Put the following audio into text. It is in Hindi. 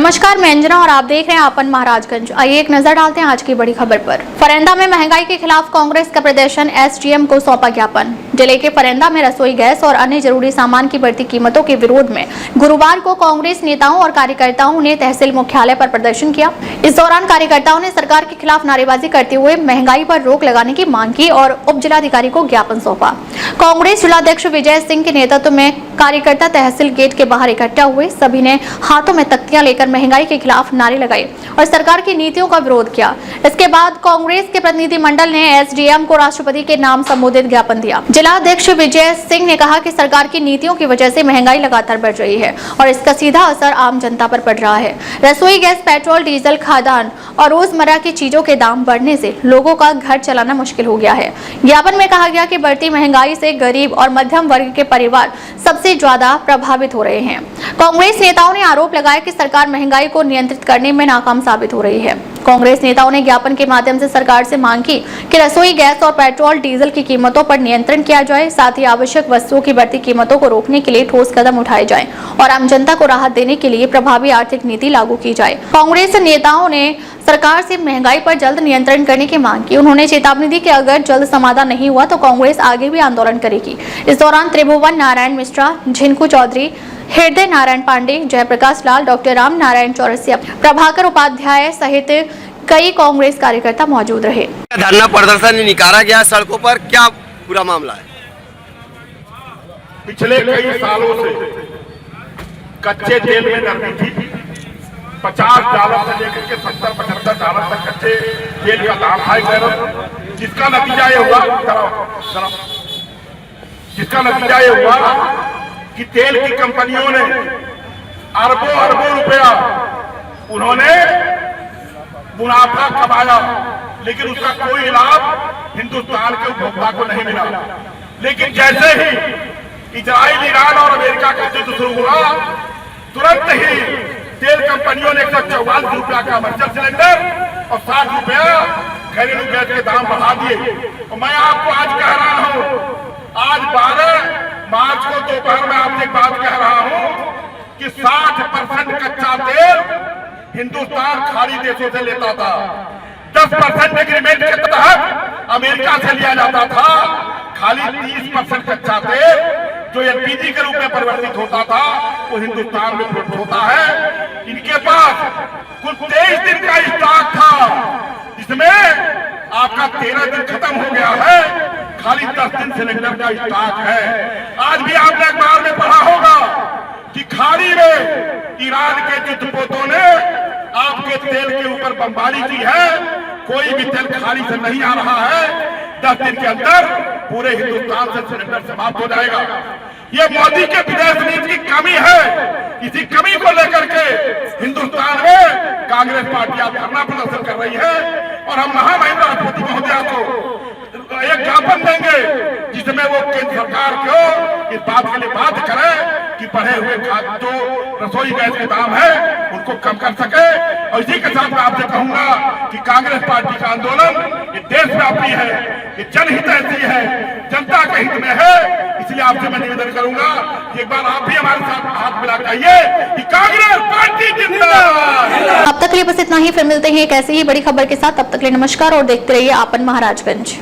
नमस्कार, मैं अंजना और आप देख रहे हैं आपन महाराजगंज। आइए एक नजर डालते हैं आज की बड़ी खबर पर। फरेंदा में महंगाई के खिलाफ कांग्रेस का प्रदर्शन, एसडीएम को सौंपा ज्ञापन। जिले के फरेंदा में रसोई गैस और अन्य जरूरी सामान की बढ़ती कीमतों के विरोध में गुरुवार को कांग्रेस नेताओं और कार्यकर्ताओं ने तहसील मुख्यालय पर प्रदर्शन किया। इस दौरान कार्यकर्ताओं ने सरकार के खिलाफ नारेबाजी करते हुए महंगाई पर रोक लगाने की मांग की और उप जिलाधिकारी को ज्ञापन सौंपा। कांग्रेस जिलाध्यक्ष विजय सिंह के नेतृत्व में कार्यकर्ता तहसील गेट के बाहर इकट्ठा हुए। सभी ने हाथों में तख्तियां लेकर महंगाई के खिलाफ नारे लगाए और सरकार की नीतियों का विरोध किया। इसके बाद कांग्रेस के प्रतिनिधिमंडल ने एसडीएम को राष्ट्रपति के नाम संबोधित ज्ञापन दिया। जिलाध्यक्ष विजय सिंह ने कहा कि सरकार की नीतियों की वजह से महंगाई लगातार बढ़ रही है और इसका सीधा असर आम जनता पर पड़ रहा है। रसोई गैस, पेट्रोल, डीजल, खाद्यान्न और रोजमर्रा की चीजों के दाम बढ़ने से लोगों का घर चलाना मुश्किल हो गया है। ज्ञापन में कहा गया कि बढ़ती महंगाई से गरीब और मध्यम वर्ग के परिवार सबसे ज्यादा प्रभावित हो रहे हैं। कांग्रेस नेताओं ने आरोप लगाया कि सरकार महंगाई को नियंत्रित करने में नाकाम साबित हो रही है। कांग्रेस नेताओं ने ज्ञापन के माध्यम से सरकार से मांग की कि रसोई गैस और पेट्रोल डीजल की कीमतों पर नियंत्रण किया जाए, साथ ही आवश्यक वस्तुओं की बढ़ती कीमतों को रोकने के लिए ठोस कदम उठाए जाएं और आम जनता को राहत देने के लिए प्रभावी आर्थिक नीति लागू की जाए। कांग्रेस नेताओं ने सरकार से महंगाई पर जल्द नियंत्रण करने की मांग की। उन्होंने चेतावनी दी कि अगर जल्द समाधान नहीं हुआ तो कांग्रेस आगे भी आंदोलन करेगी। इस दौरान त्रिभुवन नारायण मिश्रा, झिनकू चौधरी, हृदय नारायण पांडे, जयप्रकाश लाल, डॉक्टर राम नारायण चौरसिया, प्रभाकर उपाध्याय सहित कई कांग्रेस कार्यकर्ता मौजूद रहे। धरना प्रदर्शन निकाला गया सड़कों पर, क्या पूरा मामला है? पिछले कई सालों से कच्चे तेल में नरमी थी। $50 से लेकर के $70-75 तक कच्चे तेल का दाम हाई कर, जिसका नतीजा ये हुआ कि तेल की कंपनियों ने अरबों रुपया उन्होंने मुनाफा कमाया, लेकिन उसका कोई लाभ हिंदुस्तान के उपभोक्ता को नहीं मिला। लेकिन जैसे ही इजराइल, ईरान और अमेरिका का युद्ध शुरू हुआ, तुरंत ही तेल कंपनियों ने $144 का मर्चेंट सिलेंडर और ₹60 घरेलू गैस के दाम बढ़ा दिए। और मैं आपको आज कह रहा हूं, आज 12 मार्च को दोपहर में आपसे एक बात कह रहा हूं कि 60% कच्चा तेल हिंदुस्तान खाड़ी देशों से लेता था। 10% एग्रीमेंट के तहत अमेरिका से लिया जाता था। खाली 30% कच्चा तेल जो एलपीजी के रूप में परिवर्तित होता था वो हिंदुस्तान में उपलब्ध होता है। इनके पास कुल 23 दिन का स्टॉक था, जिसमें आपका 13 दिन खत्म हो गया है। खाली 10 दिन सिलेंडर का स्टॉक है। आज भी आपने अखबार में पढ़ा होगा कि खाड़ी में ईरान के युद्धपोतों ने आपके तेल के ऊपर बमबारी की है। कोई भी तेल खाड़ी से नहीं आ रहा है। 10 दिन के अंदर पूरे हिंदुस्तान से सिलेंडर समाप्त हो जाएगा। ये मोदी के विदेश नीति की कमी है। इसी कमी को लेकर के हिंदुस्तान में कांग्रेस पार्टी आप धरना प्रदर्शन कर रही है और हम महामहिम राष्ट्रपति महोदया को एक ज्ञापन देंगे जिसमें वो केंद्र सरकार को इस बात के लिए बात करे कि बढ़े हुए जो रसोई गैस के दाम है उनको कम कर सके। और इसी के साथ मैं आपसे कहूंगा कि कांग्रेस पार्टी का आंदोलन ये देशव्यापी है, ये जनहित ऐसी है, जनता के हित में है। इसलिए आपसे मैं निवेदन करूंगा कि एक बार आप भी हमारे साथ हाथ मिला कहिए कि कांग्रेस पार्टी जिंदाबाद। अब तक के लिए बस इतना ही, फिर मिलते हैं एक ऐसी ही बड़ी खबर के साथ। तब तक के लिए नमस्कार और देखते रहिए आपन महाराजगंज।